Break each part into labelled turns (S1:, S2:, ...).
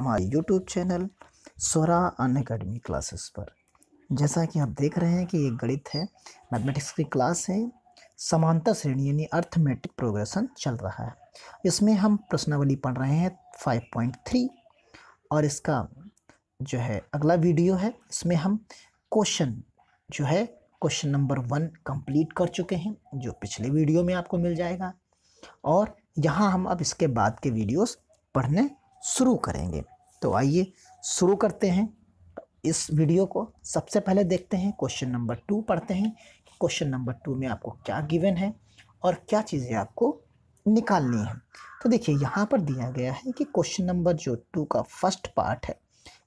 S1: हमारे YouTube channel स्वरा Unacademy classes पर। जैसा कि आप देख रहे हैं कि ये गणित है, मैथमेटिक्स की क्लास है, समांतर श्रेणी यानी अर्थमेटिक प्रोग्रेशन चल रहा है। इसमें हम प्रश्नावली पढ़ रहे हैं 5.3 और इसका जो है अगला वीडियो है, इसमें हम क्वेश्चन जो है क्वेश्चन नंबर 1 कंप्लीट कर चुके हैं, जो पिछले वीडियो में आपको मिल जाएगा। और यहाँ हम अब इसके बाद के वीडियोस पढ़ने शुरू करेंगे। तो आइए शुरू करते हैं इस वीडियो को। सबसे पहले देखते हैं क्वेश्चन नंबर 2 पढ़ते हैं। क्वेश्चन नंबर 2 में आपको क्या गिवन है और क्या चीज़ें आपको निकालनी है। तो देखिए यहाँ पर दिया गया है कि क्वेश्चन नंबर जो 2 का फर्स्ट पार्ट है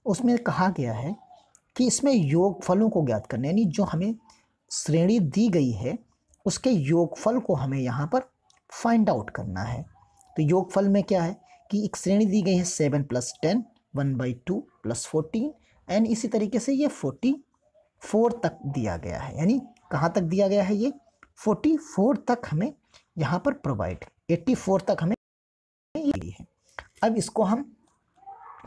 S1: उसमें कहा गया है कि इसमें योगफलों को ज्ञात करना, यानी जो हमें श्रेणी दी गई है उसके योगफल को हमें यहाँ पर फाइंड आउट करना है। तो योगफल में क्या है कि एक श्रेणी दी गई है 7 + 10, 1/2 + 14 एंड इसी तरीके से ये 44 तक दिया गया है। यानी कहाँ तक दिया गया है, ये 44 तक हमें यहाँ पर प्रोवाइड, 84 तक हमें ये है। अब इसको हम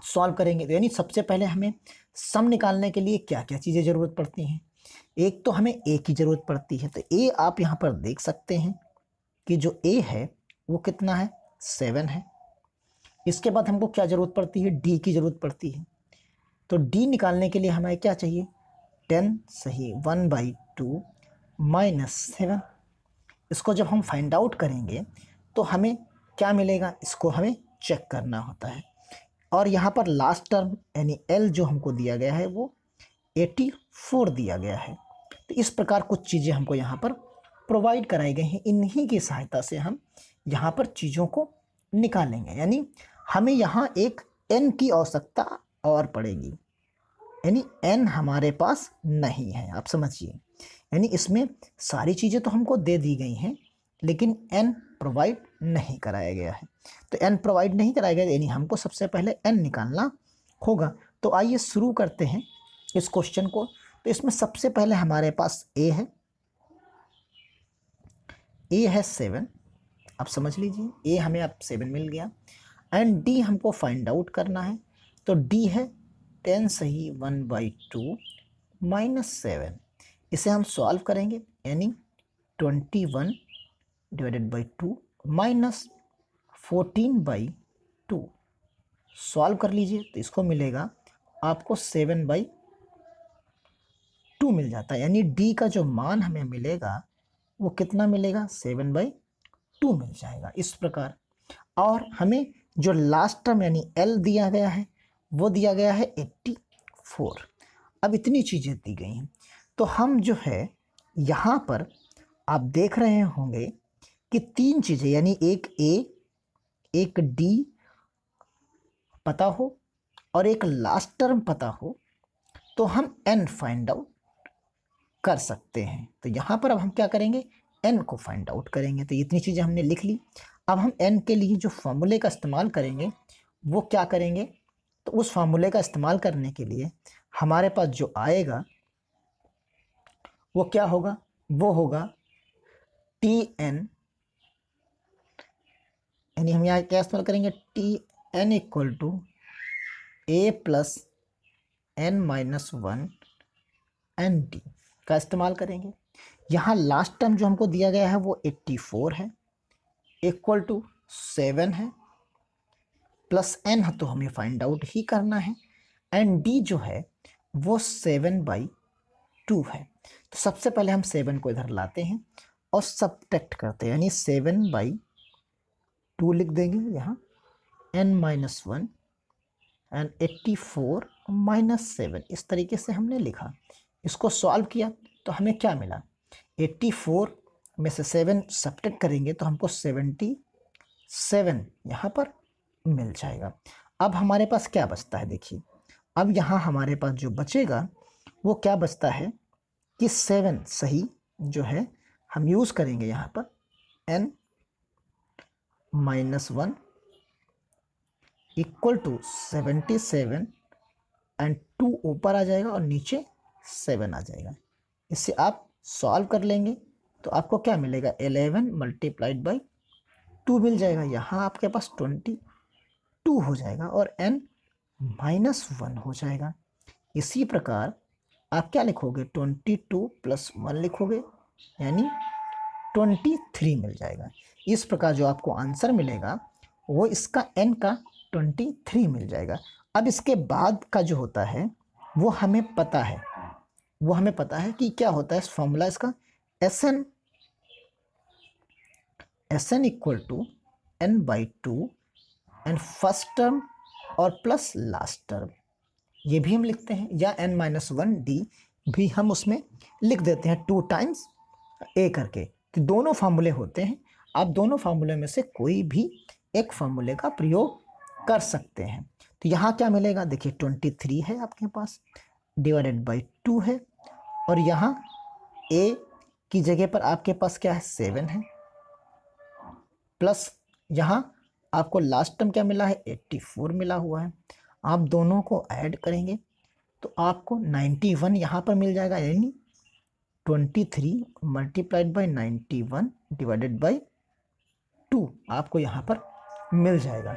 S1: सॉल्व करेंगे। तो यानी सबसे पहले हमें सम निकालने के लिए क्या क्या चीज़ें ज़रूरत पड़ती हैं। एक तो हमें ए की ज़रूरत पड़ती है। तो ए आप यहाँ पर देख सकते हैं कि जो ए है वो कितना है, 7 है। इसके बाद हमको क्या ज़रूरत पड़ती है, डी की ज़रूरत पड़ती है। तो डी निकालने के लिए हमें क्या चाहिए, 10 सही 1/2 - 7। इसको जब हम फाइंड आउट करेंगे तो हमें क्या मिलेगा, इसको हमें चेक करना होता है। और यहाँ पर लास्ट टर्म यानी एल जो हमको दिया गया है वो 84 दिया गया है। तो इस प्रकार कुछ चीज़ें हमको यहाँ पर प्रोवाइड कराई गई हैं। इन्हीं की सहायता से हम यहाँ पर चीज़ों को निकालेंगे। यानी हमें यहाँ एक n की आवश्यकता और पड़ेगी, यानी n हमारे पास नहीं है, आप समझिए। यानी इसमें सारी चीज़ें तो हमको दे दी गई हैं लेकिन n प्रोवाइड नहीं कराया गया है। तो n प्रोवाइड नहीं कराया गया यानी हमको सबसे पहले n निकालना होगा। तो आइए शुरू करते हैं इस क्वेश्चन को। तो इसमें सबसे पहले हमारे पास a है, a है 7, आप समझ लीजिए a हमें अब 7 मिल गया। एंड d हमको फाइंड आउट करना है। तो d है 10 सही 1/2 - 7। इसे हम सॉल्व करेंगे, यानी 21 / 2 - 14/2 सॉल्व कर लीजिए। तो इसको मिलेगा आपको 7/2 मिल जाता है। यानी d का जो मान हमें मिलेगा वो कितना मिलेगा, 7/2 मिल जाएगा इस प्रकार। और हमें जो लास्ट टर्म यानी l दिया गया है वो दिया गया है 84। अब इतनी चीज़ें दी गई हैं तो हम जो है यहाँ पर आप देख रहे होंगे कि 3 चीज़ें, यानी एक a, एक d पता हो और एक लास्ट टर्म पता हो तो हम n फाइंड आउट कर सकते हैं। तो यहाँ पर अब हम क्या करेंगे, n को फाइंड आउट करेंगे। तो इतनी चीज़ें हमने लिख ली। अब हम n के लिए जो फॉर्मूले का इस्तेमाल करेंगे वो क्या करेंगे, तो उस फार्मूले का इस्तेमाल करने के लिए हमारे पास जो आएगा वो क्या होगा, वो होगा Tn, यानी हम यहाँ क्या इस्तेमाल करेंगे, Tn = a + n - 1 nd का इस्तेमाल करेंगे। यहाँ लास्ट टर्म जो हमको दिया गया है वो 84 है, इक्वल टू 7 है, प्लस n है तो हमें फाइंड आउट ही करना है। एंड d जो है वो 7/2 है। तो सबसे पहले हम 7 को इधर लाते हैं और सब्ट्रैक्ट करते हैं, यानी 7/2 लिख देंगे यहाँ, n - 1 एंड 84 - 7 इस तरीके से हमने लिखा। इसको सॉल्व किया तो हमें क्या मिला, 84 में से 7 सब्ट्रैक्ट करेंगे तो हमको 77 यहाँ पर मिल जाएगा। अब हमारे पास क्या बचता है, देखिए अब यहाँ हमारे पास जो बचेगा वो क्या बचता है कि 7 सही जो है हम यूज़ करेंगे यहाँ पर n - 1 इक्वल टू 77 एंड 2 ऊपर आ जाएगा और नीचे 7 आ जाएगा। इससे आप सॉल्व कर लेंगे तो आपको क्या मिलेगा, 11 × 2 मिल जाएगा। यहाँ आपके पास 22 हो जाएगा और n -1 हो जाएगा। इसी प्रकार आप क्या लिखोगे, 22 + 1 लिखोगे, यानी 23 मिल जाएगा। इस प्रकार जो आपको आंसर मिलेगा वो इसका n का 23 मिल जाएगा। अब इसके बाद का जो होता है वो हमें पता है, कि क्या होता है फॉर्मूला इसका, Sn = n/2 and first term और प्लस लास्ट टर्म, ये भी हम लिखते हैं, या n-1d भी हम उसमें लिख देते हैं 2 टाइम्स a करके। तो दोनों फार्मूले होते हैं, आप दोनों फार्मूले में से कोई भी एक फार्मूले का प्रयोग कर सकते हैं। तो यहाँ क्या मिलेगा, देखिए 23 है आपके पास, /2 है, और यहाँ a की जगह पर आपके पास क्या है, 7 है, प्लस यहाँ आपको लास्ट टर्म क्या मिला है, 84 मिला हुआ है। आप दोनों को ऐड करेंगे तो आपको 91 यहाँ पर मिल जाएगा, यानी 23 × 91 / 2 आपको यहाँ पर मिल जाएगा।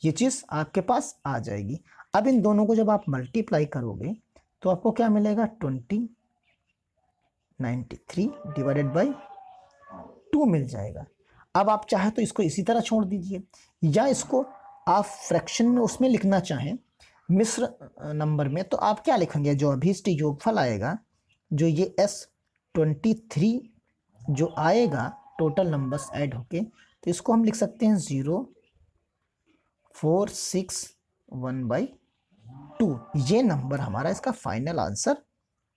S1: ये चीज़ आपके पास आ जाएगी। अब इन दोनों को जब आप मल्टीप्लाई करोगे तो आपको क्या मिलेगा, 93 / 2 मिल जाएगा। अब आप चाहे तो इसको इसी तरह छोड़ दीजिए, या इसको आप फ्रैक्शन में उसमें लिखना चाहें मिश्र नंबर में, तो आप क्या लिखेंगे, जो अभीष्ट योगफल आएगा, जो ये S23 जो आएगा टोटल नंबर्स ऐड होके, तो इसको हम लिख सकते हैं 0461/2। ये नंबर हमारा इसका फाइनल आंसर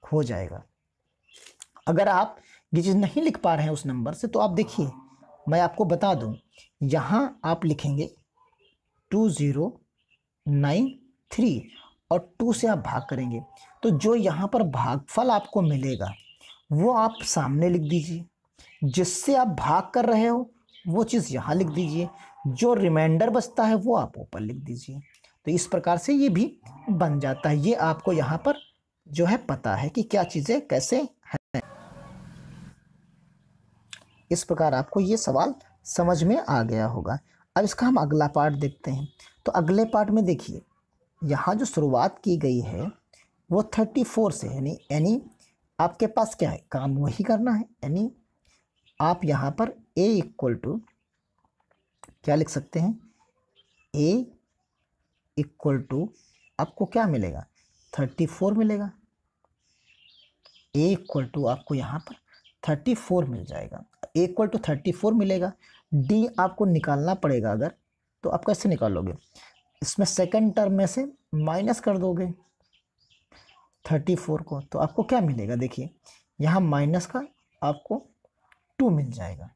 S1: हो जाएगा। अगर आप ये चीज़ नहीं लिख पा रहे हैं उस नंबर से, तो आप देखिए मैं आपको बता दूं, यहाँ आप लिखेंगे 2093 और 2 से आप भाग करेंगे, तो जो यहाँ पर भागफल आपको मिलेगा वो आप सामने लिख दीजिए, जिससे आप भाग कर रहे हो वो चीज़ यहाँ लिख दीजिए, जो रिमाइंडर बचता है वो आप ऊपर लिख दीजिए। तो इस प्रकार से ये भी बन जाता है। ये आपको यहाँ पर जो है पता है कि क्या चीज़ें कैसे हैं। इस प्रकार आपको ये सवाल समझ में आ गया होगा। अब इसका हम अगला पार्ट देखते हैं। तो अगले पार्ट में देखिए, यहाँ जो शुरुआत की गई है वो 34 से, यानी आपके पास क्या है, काम वही करना है, यानी आप यहाँ पर a = क्या लिख सकते हैं, a = आपको क्या मिलेगा, 34 मिलेगा। a = आपको यहाँ पर 34 मिल जाएगा। a = 34 मिलेगा। d आपको निकालना पड़ेगा, अगर तो आप कैसे निकालोगे, इसमें सेकंड टर्म में से माइनस कर दोगे 34 को, तो आपको क्या मिलेगा, देखिए यहाँ माइनस का आपको 2 मिल जाएगा।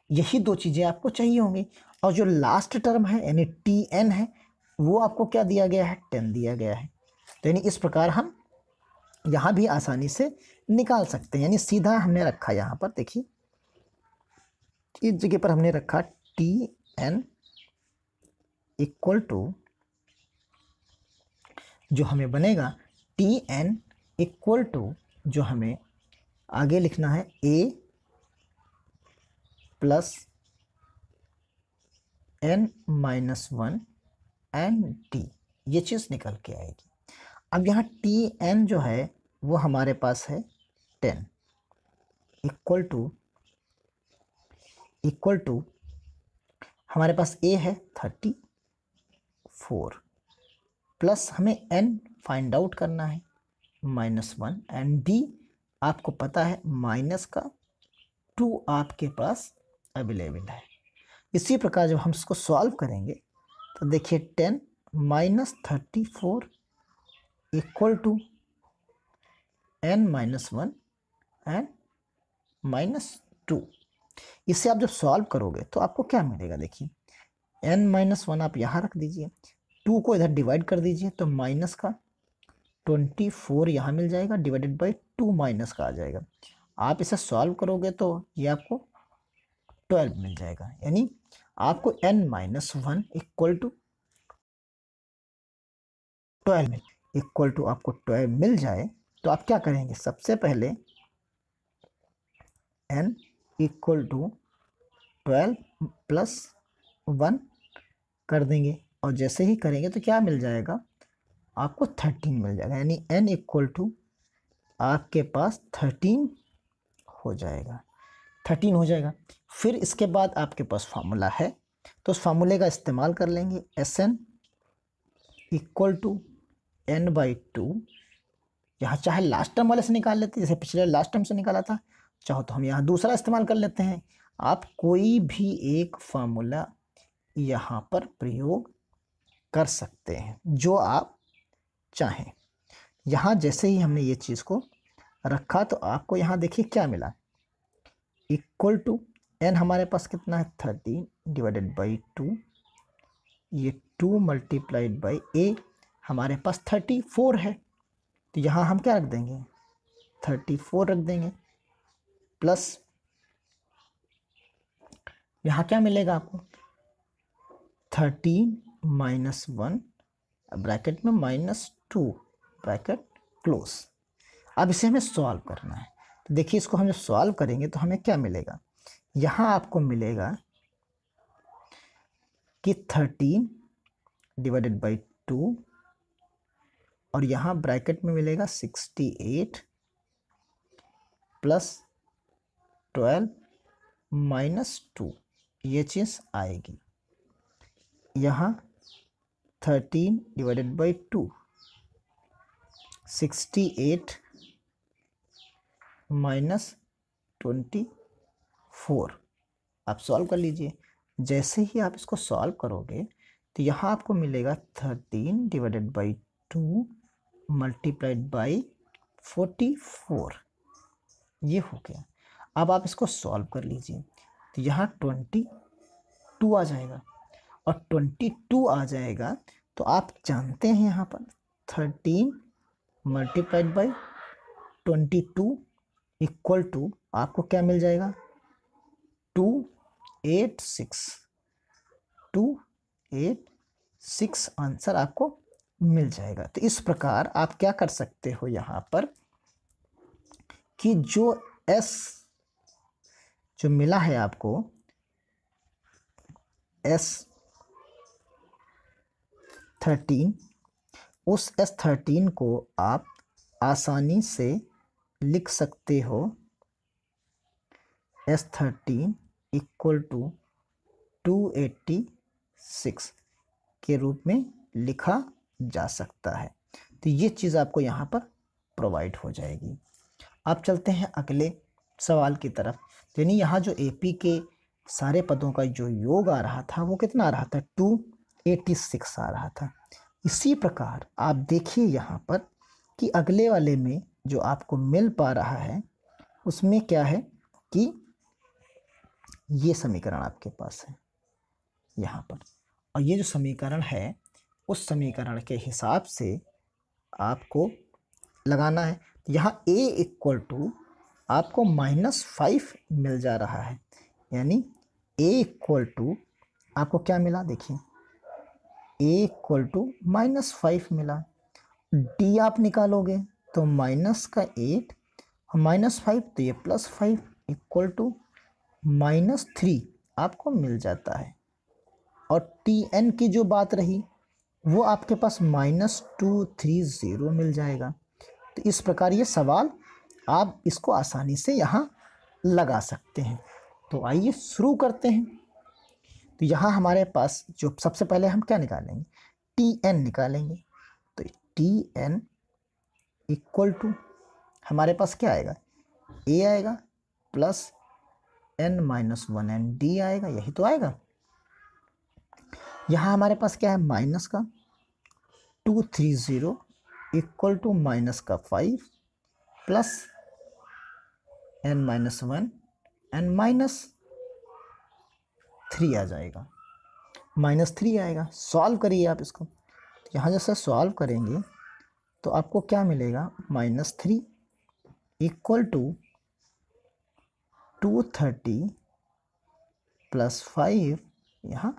S1: यही दो चीज़ें आपको चाहिए होंगी। और जो लास्ट टर्म है यानी tn है, वो आपको क्या दिया गया है, 10 दिया गया है। तो यानी इस प्रकार हम यहाँ भी आसानी से निकाल सकते हैं। यानी सीधा हमने रखा यहाँ पर, देखिए इस जगह पर हमने रखा tn = जो हमें बनेगा tn = जो हमें आगे लिखना है a + n-1 एंड d, ये चीज़ निकल के आएगी। अब यहाँ tn जो है वो हमारे पास है 10 इक्वल टू हमारे पास a है 34 प्लस हमें n फाइंड आउट करना है -1 एंड d आपको पता है माइनस का 2 आपके पास अवेलेबल है। इसी प्रकार जब हम इसको सॉल्व करेंगे तो देखिए 10 - 34 = n-1 एंड -2। इसे आप जब सॉल्व करोगे तो आपको क्या मिलेगा, देखिए n-1 आप यहाँ रख दीजिए, 2 को इधर डिवाइड कर दीजिए तो माइनस का 24 यहाँ मिल जाएगा, /2 माइनस का आ जाएगा। आप इसे सॉल्व करोगे तो ये आपको 12 मिल जाएगा। यानी आपको n-1 = 12 आपको 12 मिल जाए तो आप क्या करेंगे, सबसे पहले n = 12 + 1 कर देंगे, और जैसे ही करेंगे तो क्या मिल जाएगा, आपको 13 मिल जाएगा, यानी n इक्वल टू आपके पास 13 हो जाएगा, 13 हो जाएगा। फिर इसके बाद आपके पास फार्मूला है, तो उस फार्मूले का इस्तेमाल कर लेंगे। Sn इक्वल टू n/2, यहाँ चाहे लास्ट टर्म वाले से निकाल लेते हैं, जैसे पिछले लास्ट टर्म से निकाला था, चाहो तो हम यहाँ दूसरा इस्तेमाल कर लेते हैं। आप कोई भी एक फार्मूला यहाँ पर प्रयोग कर सकते हैं जो आप चाहें। यहाँ जैसे ही हमने ये चीज़ को रखा तो आपको यहाँ देखिए क्या मिला, इक्वल टू n हमारे पास कितना है 13 डिवाइडेड बाई 2, ये 2 मल्टीप्लाइड बाई a हमारे पास 34 है, तो यहाँ हम क्या रख देंगे 34 रख देंगे, प्लस यहाँ क्या मिलेगा आपको 13 माइनस 1 ब्रैकेट में -2 ब्रैकेट क्लोज। अब इसे हमें सॉल्व करना है, तो देखिए इसको हम जब सॉल्व करेंगे तो हमें क्या मिलेगा, यहाँ आपको मिलेगा कि 13 डिवाइडेड बाई 2 और यहाँ ब्रैकेट में मिलेगा 68 प्लस 12 माइनस 2, ये चीज़ आएगी। यहाँ 13 डिवाइडेड बाई 2 68 माइनस 24, आप सॉल्व कर लीजिए। जैसे ही आप इसको सॉल्व करोगे तो यहाँ आपको मिलेगा 13 डिवाइडेड बाई 2 मल्टीप्लाइड बाई 44, ये हो गया। अब आप इसको सॉल्व कर लीजिए, तो यहाँ 22 आ जाएगा, और 22 आ जाएगा तो आप जानते हैं यहाँ पर 13 मल्टीप्लाइड बाई 22 इक्वल टू आपको क्या मिल जाएगा 286 आंसर आपको मिल जाएगा। तो इस प्रकार आप क्या कर सकते हो यहाँ पर कि जो S जो मिला है आपको S13, उस S13 को आप आसानी से लिख सकते हो S13 इक्वल टू 286 के रूप में लिखा जा सकता है। तो ये चीज़ आपको यहाँ पर प्रोवाइड हो जाएगी। आप चलते हैं अगले सवाल की तरफ, यानी यहाँ जो AP के सारे पदों का जो योग आ रहा था वो कितना आ रहा था 286 आ रहा था। इसी प्रकार आप देखिए यहाँ पर कि अगले वाले में जो आपको मिल पा रहा है उसमें क्या है कि ये समीकरण आपके पास है यहाँ पर, और ये जो समीकरण है उस समीकरण के हिसाब से आपको लगाना है। यहाँ a इक्वल टू आपको -5 मिल जा रहा है, यानी a इक्वल टू आपको क्या मिला, देखिए a इक्वल टू -5 मिला। d आप निकालोगे तो -8 -5 तो ये +5 इक्वल टू -3 आपको मिल जाता है। और tn की जो बात रही वो आपके पास -230 मिल जाएगा। तो इस प्रकार ये सवाल आप इसको आसानी से यहाँ लगा सकते हैं। तो आइए शुरू करते हैं। तो यहाँ हमारे पास जो सबसे पहले हम क्या निकालेंगे tn निकालेंगे, तो tn इक्वल टू हमारे पास क्या आएगा a आएगा प्लस n-1 n d आएगा, यही तो आएगा। यहाँ हमारे पास क्या है माइनस का 230 equal to -5 plus n-1 n -3 आ जाएगा, -3 आएगा। सॉल्व करिए आप इसको, यहाँ जैसे सॉल्व करेंगे तो आपको क्या मिलेगा -3 इक्वल टू 230 प्लस 5, यहाँ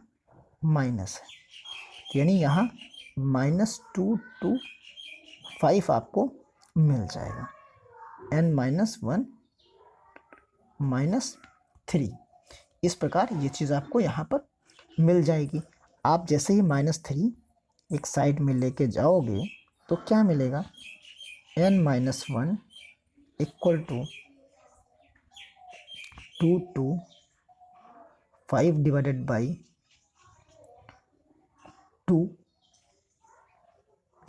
S1: माइनस है, यानी यहाँ -225 आपको मिल जाएगा, n-1 -3। इस प्रकार ये चीज़ आपको यहाँ पर मिल जाएगी। आप जैसे ही -3 एक साइड में लेके जाओगे तो क्या मिलेगा, n-1 equal to 2 to 5 divided by 2,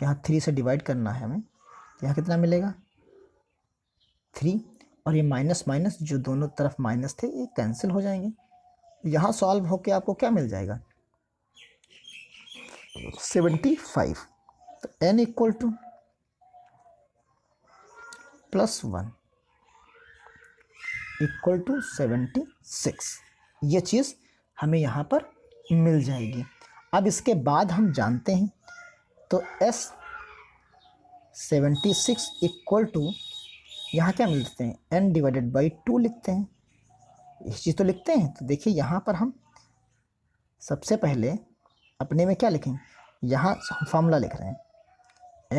S1: यहाँ 3 से डिवाइड करना है हमें, यहाँ कितना मिलेगा 3, और ये माइनस माइनस जो दोनों तरफ माइनस थे ये कैंसिल हो जाएंगे। यहाँ सॉल्व होके आपको क्या मिल जाएगा 75। तो n equal to +1 equal to 76, ये चीज़ हमें यहाँ पर मिल जाएगी। अब इसके बाद हम जानते हैं तो S76 इक्वल टू यहाँ क्या मिलते हैं n/2 लिखते हैं, इस चीज़ तो लिखते हैं। तो देखिए यहाँ पर हम सबसे पहले अपने में क्या लिखेंगे, यहाँ फॉर्मूला लिख रहे हैं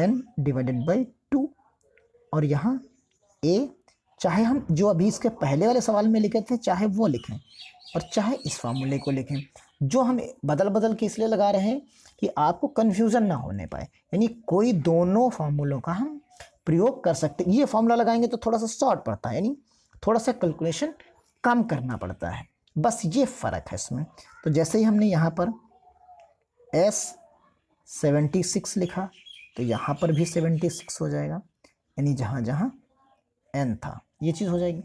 S1: n/2 और यहाँ a, चाहे हम जो अभी इसके पहले वाले सवाल में लिखे थे चाहे वो लिखें और चाहे इस फार्मूले को लिखें, जो हम बदल बदल के इसलिए लगा रहे हैं कि आपको कन्फ्यूज़न ना होने पाए, यानी कोई दोनों फार्मूलों का हम प्रयोग कर सकते हैं। ये फार्मूला लगाएंगे तो थोड़ा सा शॉर्ट पड़ता है, यानी थोड़ा सा कैलकुलेशन कम करना पड़ता है, बस ये फ़र्क है इसमें। तो जैसे ही हमने यहाँ पर S76 लिखा तो यहाँ पर भी 76 हो जाएगा, यानी जहाँ जहाँ n था ये चीज़ हो जाएगी।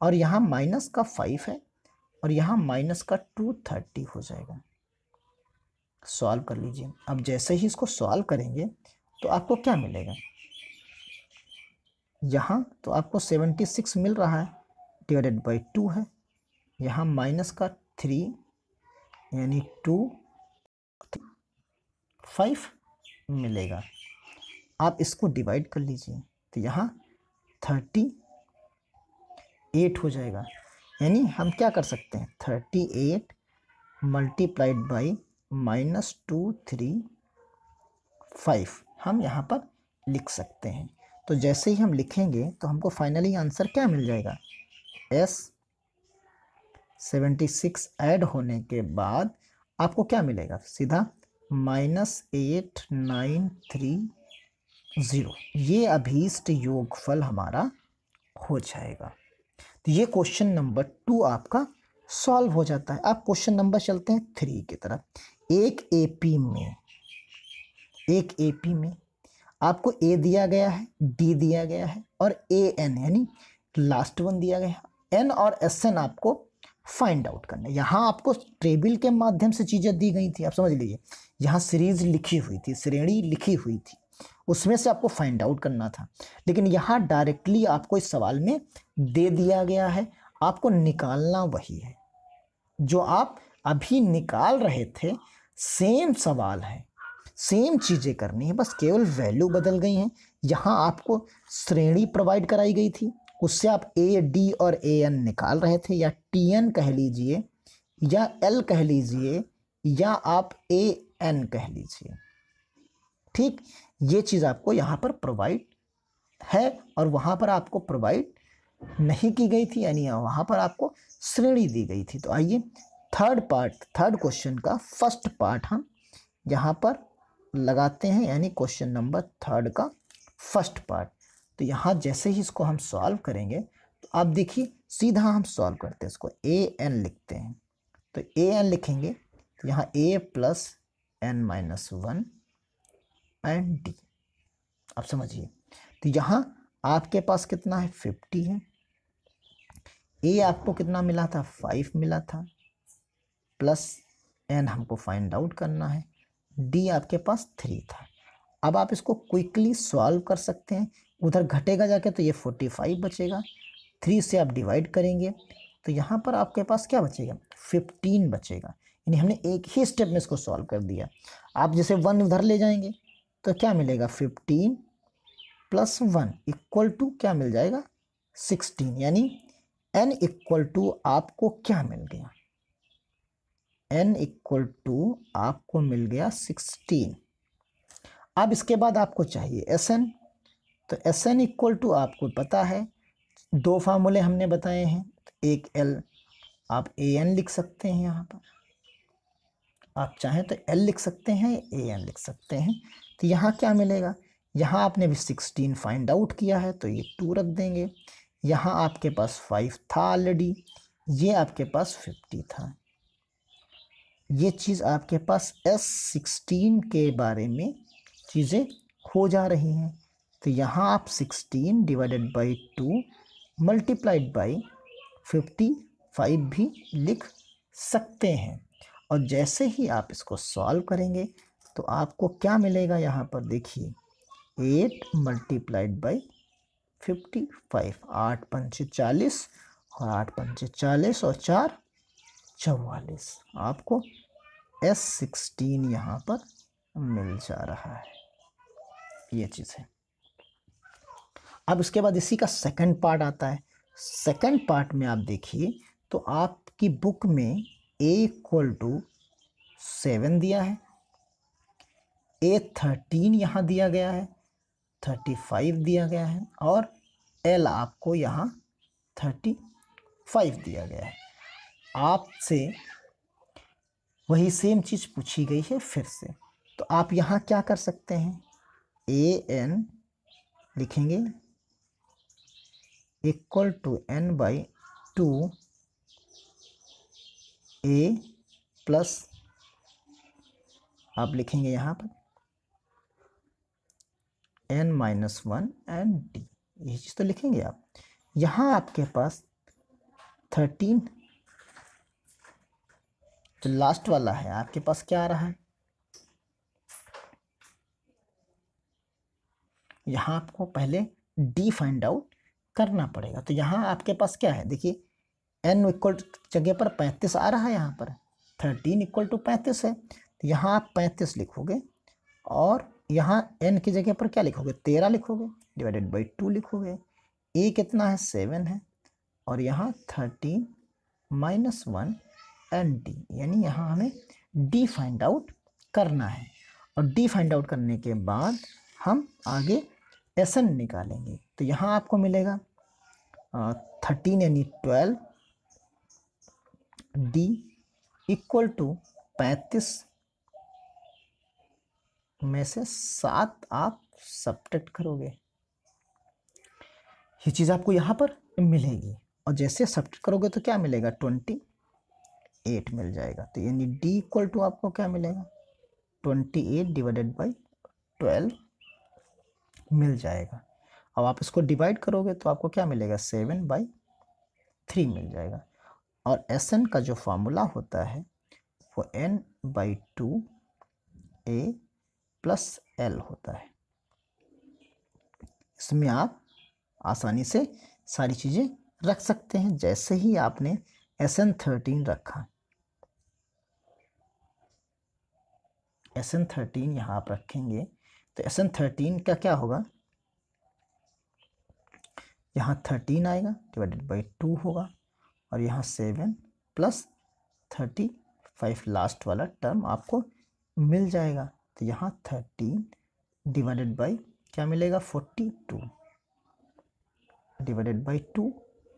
S1: और यहाँ माइनस का 5 है और यहाँ माइनस का 230 हो जाएगा। सॉल्व कर लीजिए। अब जैसे ही इसको सॉल्व करेंगे तो आपको क्या मिलेगा, यहाँ तो आपको 76 मिल रहा है, डिवाइडेड बाई 2 है, यहाँ माइनस का 3 यानी 5 मिलेगा। आप इसको डिवाइड कर लीजिए तो यहाँ 38 हो जाएगा, यानी हम क्या कर सकते हैं 38 मल्टीप्लाइड बाई -235 हम यहाँ पर लिख सकते हैं। तो जैसे ही हम लिखेंगे तो हमको फाइनली आंसर क्या मिल जाएगा, S76 ऐड होने के बाद आपको क्या मिलेगा, सीधा -8930, ये अभीष्ट योगफल हमारा हो जाएगा। तो ये क्वेश्चन नंबर 2 आपका सॉल्व हो जाता है। आप क्वेश्चन नंबर चलते हैं 3 की तरफ। एक एपी में आपको ए दिया गया है, डी दिया गया है और ए एन यानी लास्ट वन दिया गया है। एन और एस एन आपको फाइंड आउट करना है। यहाँ आपको टेबल के माध्यम से चीज़ें दी गई थी, आप समझ लीजिए, यहाँ सीरीज लिखी हुई थी, श्रेणी लिखी हुई थी, उसमें से आपको फाइंड आउट करना था। लेकिन यहाँ डायरेक्टली आपको इस सवाल में दे दिया गया है, आपको निकालना वही है जो आप अभी निकाल रहे थे। सेम सवाल है, सेम चीज़ें करनी है, बस केवल वैल्यू बदल गई हैं। यहाँ आपको श्रेणी प्रोवाइड कराई गई थी, उससे आप ए डी और ए एन निकाल रहे थे, या टी एन कह लीजिए या एल कह लीजिए या आप ए एन कह लीजिए। ठीक, ये चीज़ आपको यहाँ पर प्रोवाइड है और वहाँ पर आपको प्रोवाइड नहीं की गई थी, यानी वहाँ पर आपको श्रेणी दी गई थी। तो आइए थर्ड क्वेश्चन का फर्स्ट पार्ट हम यहाँ पर लगाते हैं, यानी क्वेश्चन नंबर 3 का फर्स्ट पार्ट। तो यहाँ जैसे ही इसको हम सॉल्व करेंगे तो आप देखिए सीधा हम सॉल्व करते हैं, इसको ए एन लिखते हैं। तो ए एन लिखेंगे तो यहाँ a + n-1 एंड डी, आप समझिए। तो यहाँ आपके पास कितना है 50 है, ए आपको कितना मिला था 5 मिला था, प्लस n हमको फाइंड आउट करना है, डी आपके पास 3 था। अब आप इसको क्विकली सॉल्व कर सकते हैं, उधर घटेगा जाके तो ये 45 बचेगा, 3 से आप डिवाइड करेंगे तो यहाँ पर आपके पास क्या बचेगा 15 बचेगा, यानी हमने एक ही स्टेप में इसको सॉल्व कर दिया। आप जैसे 1 उधर ले जाएंगे तो क्या मिलेगा 15 + 1 इक्वल टू क्या मिल जाएगा 16, यानी n इक्वल टू आपको क्या मिल गया, n इक्वल टू आपको मिल गया 16। अब इसके बाद आपको चाहिए Sn, तो Sn इक्वल टू आपको पता है 2 फार्मूले हमने बताए हैं, एक L आप An लिख सकते हैं यहाँ पर, आप चाहें तो L लिख सकते हैं, AN लिख सकते हैं। तो यहाँ क्या मिलेगा, यहाँ आपने भी 16 फाइंड आउट किया है तो ये 2 रख देंगे। यहाँ आपके पास 5 था ऑलरेडी, ये आपके पास 50 था। ये चीज़ आपके पास S16 के बारे में चीज़ें हो जा रही हैं। तो यहाँ आप 16 डिवाइडेड बाई 2 मल्टीप्लाइड बाई 55 भी लिख सकते हैं। और जैसे ही आप इसको सॉल्व करेंगे तो आपको क्या मिलेगा, यहाँ पर देखिए 8 मल्टीप्लाइड बाई 55, 8 पंचे 40 और 8 पंचे 40 और 4 44, आपको S16 यहाँ पर मिल जा रहा है। ये चीज़ है। अब उसके बाद इसी का सेकंड पार्ट आता है। सेकंड पार्ट में आप देखिए तो आपकी बुक में A=7 दिया है, A13 यहाँ दिया गया है, 35 दिया गया है और L आपको यहाँ 35 दिया गया है। आपसे वही सेम चीज़ पूछी गई है फिर से। तो आप यहाँ क्या कर सकते हैं, AN लिखेंगे equal to N/2 A plus आप लिखेंगे यहाँ पर N-1 एंड D, ये चीज़ तो लिखेंगे आप। यहाँ आपके पास 13 जो लास्ट वाला है आपके पास क्या आ रहा है, यहाँ आपको पहले D फाइंड आउट करना पड़ेगा। तो यहाँ आपके पास क्या है, देखिए N इक्वल जगह पर 35 आ रहा है, यहाँ पर 13 इक्वल टू 35 है। तो यहाँ आप 35 लिखोगे और यहाँ N की जगह पर क्या लिखोगे, 13 लिखोगे, डिवाइडेड बाई 2 लिखोगे। A कितना है, 7 है और यहाँ 13 - 1 एंड D, यानी यहाँ हमें D फाइंड आउट करना है। और D फाइंड आउट करने के बाद हम आगे SN निकालेंगे। तो यहाँ आपको मिलेगा 13 यानी 12, D इक्वल टू 35 में से 7 आप सब्ट्रैक्ट करोगे, ये चीज़ आपको यहाँ पर मिलेगी। और जैसे सब्ट्रैक्ट करोगे तो क्या मिलेगा, 28 मिल जाएगा। तो यानी D इक्वल टू आपको क्या मिलेगा, 28 डिवाइडेड बाई 12 मिल जाएगा। अब आप इसको डिवाइड करोगे तो आपको क्या मिलेगा, 7/3 मिल जाएगा। और SN का जो फार्मूला होता है वो N/2 A प्लस L होता है। इसमें आप आसानी से सारी चीज़ें रख सकते हैं। जैसे ही आपने SN13 रखा, SN13 यहाँ आप रखेंगे तो SN13 का क्या होगा, यहाँ 13 आएगा डिवाइडेड बाई 2 होगा और यहाँ 7 प्लस 35 लास्ट वाला टर्म आपको मिल जाएगा। तो यहाँ 13 डिवाइडेड बाई क्या मिलेगा, 42 डिवाइडेड बाई 2।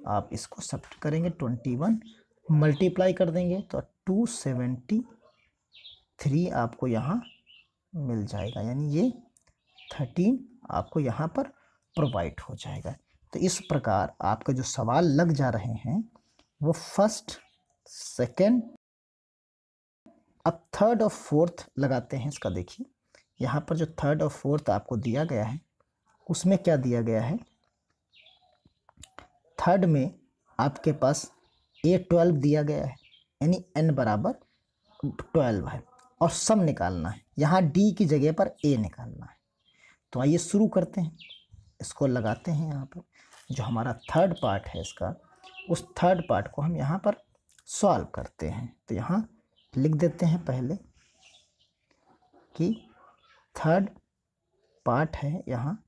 S1: आप इसको सब्ट्रैक्ट करेंगे, 21 मल्टीप्लाई कर देंगे तो 273 आपको यहाँ मिल जाएगा, यानी ये 13 आपको यहाँ पर प्रोवाइड हो जाएगा। तो इस प्रकार आपका जो सवाल लग जा रहे हैं वो फर्स्ट, सेकंड, अब थर्ड और फोर्थ लगाते हैं। इसका देखिए यहाँ पर जो थर्ड और फोर्थ आपको दिया गया है उसमें क्या दिया गया है, थर्ड में आपके पास A12 दिया गया है, यानी N बराबर 12 है और सम निकालना है। यहाँ D की जगह पर A निकालना है। तो आइए शुरू करते हैं, इसको लगाते हैं। यहाँ पर जो हमारा थर्ड पार्ट है इसका, उस थर्ड पार्ट को हम यहाँ पर सॉल्व करते हैं। तो यहाँ लिख देते हैं पहले कि थर्ड पार्ट है। यहाँ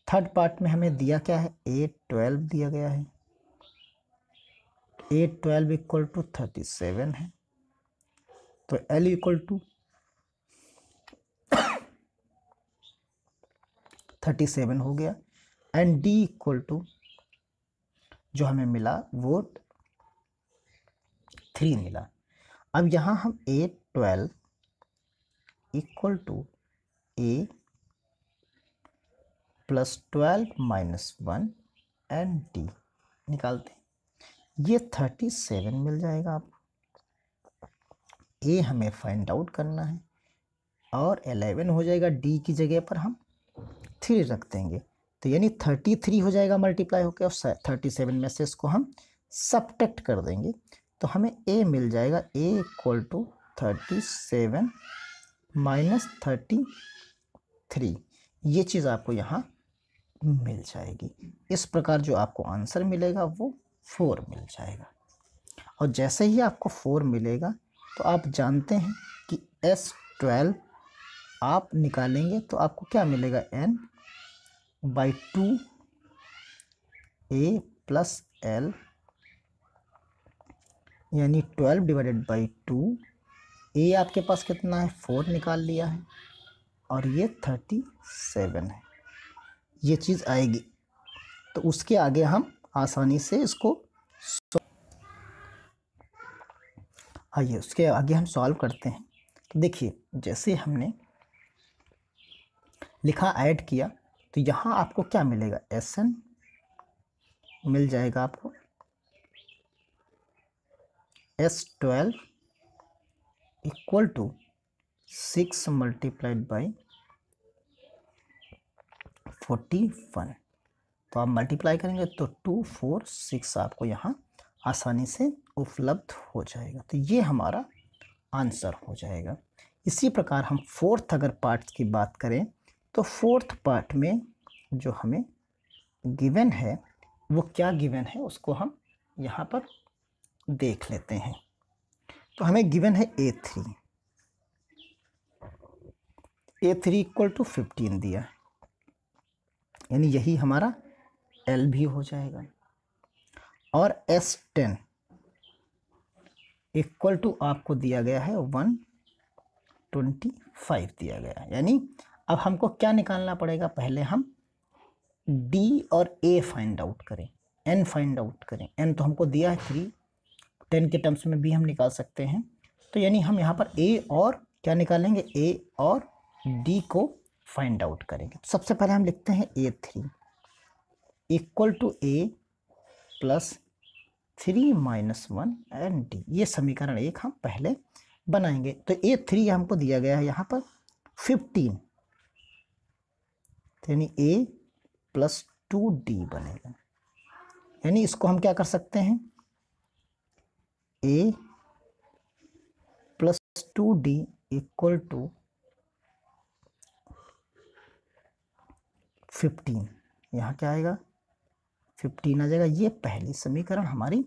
S1: थर्ड पार्ट में हमें दिया क्या है, A12 दिया गया है, A12 इक्वल टू 37 है। तो L इक्वल टू 37 हो गया एंड D इक्वल टू जो हमें मिला वो 3 मिला। अब यहाँ हम A12 equal to A plus 12 minus 1 and D निकालते हैं। ये 37 मिल जाएगा आपको। ए हमें फाइंड आउट करना है और 11 हो जाएगा, डी की जगह पर हम 3 रख देंगे, तो यानी 33 हो जाएगा मल्टीप्लाई होकर, और 37 में से इसको हम सब्ट्रैक्ट कर देंगे तो हमें ए मिल जाएगा। ए इक्वल टू 37 माइनस 33, ये चीज़ आपको यहाँ मिल जाएगी। इस प्रकार जो आपको आंसर मिलेगा वो 4 मिल जाएगा। और जैसे ही आपको 4 मिलेगा तो आप जानते हैं कि S12 आप निकालेंगे तो आपको क्या मिलेगा, n by 2 a plus l, यानी 12 डिवाइडेड बाई 2। a आपके पास कितना है, 4 निकाल लिया है, और ये 37 है, ये चीज़ आएगी। तो उसके आगे हम आसानी से इसको आइए उसके आगे हम सॉल्व करते हैं। तो देखिए जैसे हमने लिखा ऐड किया तो यहाँ आपको क्या मिलेगा, Sn मिल जाएगा आपको। S12 equal to 6 multiplied by 41, तो आप मल्टीप्लाई करेंगे तो 2 4 6 आपको यहाँ आसानी से उपलब्ध हो जाएगा। तो ये हमारा आंसर हो जाएगा। इसी प्रकार हम फोर्थ अगर पार्ट की बात करें तो फोर्थ पार्ट में जो हमें गिवन है वो क्या गिवन है उसको हम यहाँ पर देख लेते हैं। तो हमें गिवन है A3 इक्वल टू 15 दिया है, यानी यही हमारा L भी हो जाएगा। और S10 इक्वल टू आपको दिया गया है 125 दिया गया है। यानी अब हमको क्या निकालना पड़ेगा, पहले हम D और A फाइंड आउट करें, N फाइंड आउट करें। N तो हमको दिया है 3, 10 के टर्म्स में भी हम निकाल सकते हैं। तो यानी हम यहाँ पर A और क्या निकालेंगे, A और D को फाइंड आउट करेंगे। तो सबसे पहले हम लिखते हैं A3 equal to A plus 3 minus 1 and D, ये समीकरण 1 हम पहले बनाएंगे। तो A3 हमको दिया गया है यहाँ पर 15, यानी A प्लस 2D बनेगा। यानी इसको हम क्या कर सकते हैं, A plus 2D equal to 15, यहाँ क्या आएगा 15 आ जाएगा। ये पहली समीकरण हमारी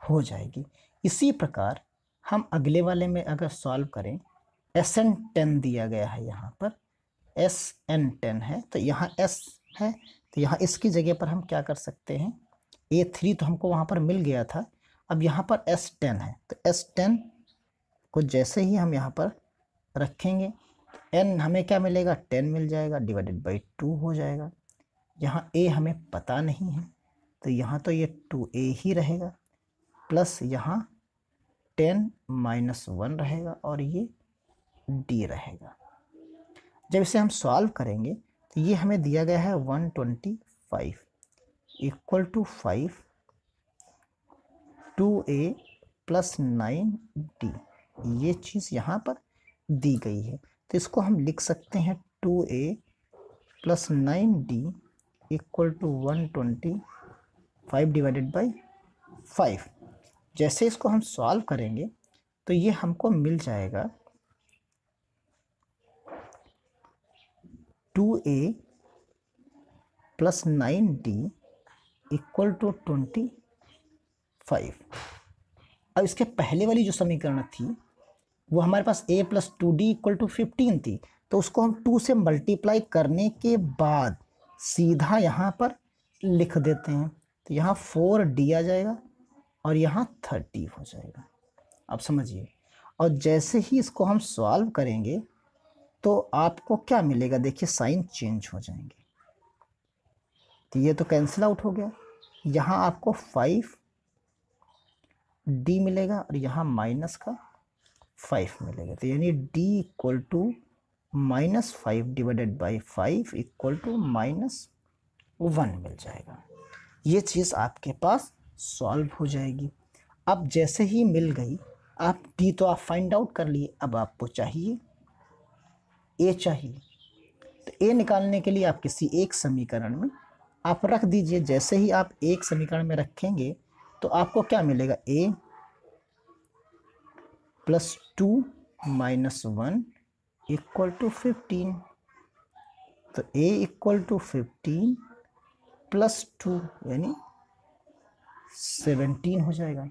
S1: हो जाएगी। इसी प्रकार हम अगले वाले में अगर सॉल्व करें, Sn10 दिया गया है, यहाँ पर Sn10 है, तो यहाँ S है, तो यहाँ इसकी जगह पर हम क्या कर सकते हैं, A3 तो हमको वहाँ पर मिल गया था, अब यहाँ पर S10 है, तो S10 को जैसे ही हम यहाँ पर रखेंगे n हमें क्या मिलेगा, 10 मिल जाएगा, डिवाइडेड बाई 2 हो जाएगा। यहाँ a हमें पता नहीं है तो यहाँ तो ये 2a ही रहेगा, प्लस यहाँ 10 माइनस 1 रहेगा और ये d रहेगा। जब इसे हम सॉल्व करेंगे तो ये हमें दिया गया है 125 equal to 5 2a plus 9d, ये चीज़ यहाँ पर दी गई है। तो इसको हम लिख सकते हैं 2a plus 9d equal to 125 divided by 5। जैसे इसको हम सॉल्व करेंगे तो ये हमको मिल जाएगा 2a plus 9d equal to 25। अब इसके पहले वाली जो समीकरण थी वो हमारे पास a plus 2d equal to 15 थी, तो उसको हम 2 से मल्टीप्लाई करने के बाद सीधा यहाँ पर लिख देते हैं। तो यहाँ 4d आ जाएगा और यहाँ 30 हो जाएगा। आप समझिए, और जैसे ही इसको हम सॉल्व करेंगे तो आपको क्या मिलेगा, देखिए साइन चेंज हो जाएंगे। तो ये तो कैंसिल आउट हो गया, यहाँ आपको 5d मिलेगा और यहाँ माइनस का 5 मिलेगा। तो यानी d equal to -5 divided by 5 equal to -1 मिल जाएगा। ये चीज़ आपके पास सॉल्व हो जाएगी। अब जैसे ही मिल गई, आप डी तो आप फाइंड आउट कर लिए, अब आपको चाहिए ए चाहिए। तो ए निकालने के लिए आप किसी एक समीकरण में आप रख दीजिए। जैसे ही आप एक समीकरण में रखेंगे तो आपको क्या मिलेगा, ए प्लस 2 माइनस 1 इक्वल टू 15। तो ए इक्वल टू 15 प्लस 2 यानी 17 हो जाएगा।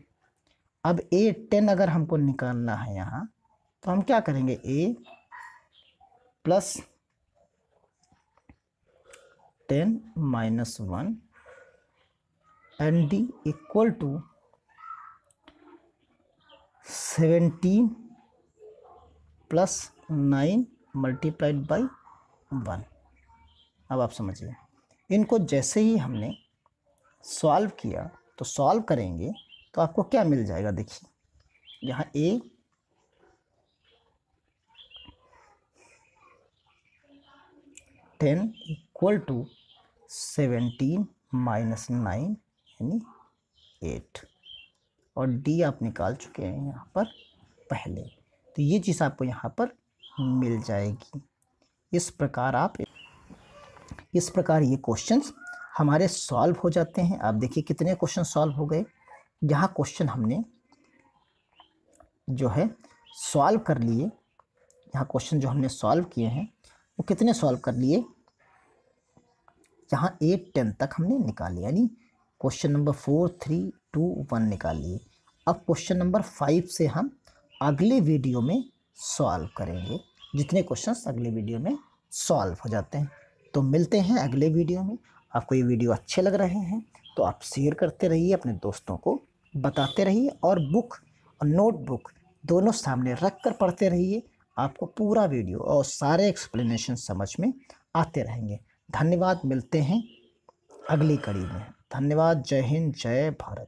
S1: अब ए 10 अगर हमको निकालना है यहाँ, तो हम क्या करेंगे, A plus 10 minus 1 and D equal to 17 plus 9 multiplied by 1। अब आप समझिए, इनको जैसे ही हमने सॉल्व किया, तो सॉल्व करेंगे तो आपको क्या मिल जाएगा, देखिए यहाँ ए टेन इक्वल टू 17 माइनस 9 यानी 8, और डी आप निकाल चुके हैं यहाँ पर पहले। तो ये चीज़ आपको यहाँ पर मिल जाएगी। इस प्रकार ये क्वेश्चंस हमारे सॉल्व हो जाते हैं। आप देखिए कितने क्वेश्चन सॉल्व हो गए। यहाँ क्वेश्चन हमने जो है सॉल्व कर लिए। यहाँ क्वेश्चन जो हमने सॉल्व किए हैं वो कितने सॉल्व कर लिए, यहाँ 8 10 तक हमने निकाले, यानी क्वेश्चन नंबर 4 3 2 1 निकाल लिए। अब क्वेश्चन नंबर 5 से हम अगले वीडियो में सॉल्व करेंगे, जितने क्वेश्चंस अगले वीडियो में सॉल्व हो जाते हैं। तो मिलते हैं अगले वीडियो में। आपको ये वीडियो अच्छे लग रहे हैं तो आप शेयर करते रहिए, अपने दोस्तों को बताते रहिए, और बुक और नोटबुक दोनों सामने रख कर पढ़ते रहिए। आपको पूरा वीडियो और सारे एक्सप्लेनेशन समझ में आते रहेंगे। धन्यवाद, मिलते हैं अगली कड़ी में। धन्यवाद, जय हिंद, जय भारत।